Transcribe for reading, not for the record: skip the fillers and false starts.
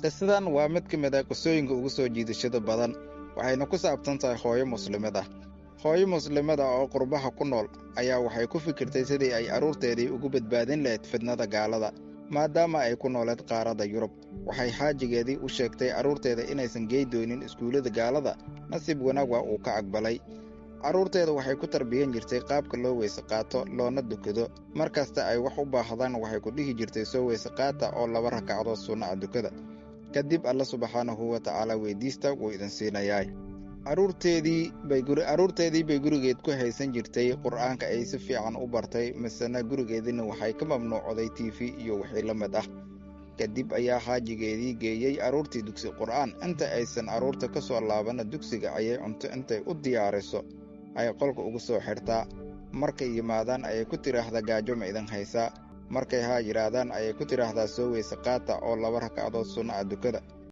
qisadan waa mid ka mid ah qisooyinka ugu soo jiidashada badan, waxayna ku saabsan tahay hooyo muslimad ah. Hooyo muslimad ah oo qurbaha ku nool ayaa waxay ku fikirtay sidii ay carruurteedii ugu badbaadin lahayd fidnada gaalada, maadaama ay ku nooleed qaaradda Yurub. Waxay xaajigeedii u sheegtay carruurteeda inaysan gey doonin iskuullada gaalada. Nasiib wanaag waa uu ka aqbalay. Carruurteeda waxay ku tarbiyan jirtay qaabka loo weyse qaato loona dukado. Mar kasta ay wax u baahdaan waxay ku dhihi jirtay soo weyse qaata oo 2 rakcadood sunno ah dukada. Kadib Alle subxaanahu wa tacaala weydiista wuu idin siinayaa. Carruurteedii bay gurigeed ku haysan jirtay qur'aanka ay si fiican u bartay, misena gurigeedina waxay ka mamnuucday TV iyo wixii la mid ah. Kadib ayaa xaajigeedii geeyey carruurtii dugsi qur'aan. Inta aysan carruurta ka soo laabana dugsiga ayay cunto intay u diyaariso ay qolka ugu soo xirtaa. Markay yimaadaan ayay ku tiraahdaa gaajo ma idin haysaa. Markay haa yidhaahdaan ayay ku tiraahdaa soo weyse qaata oo 2 rakcadood sunno ah dukada.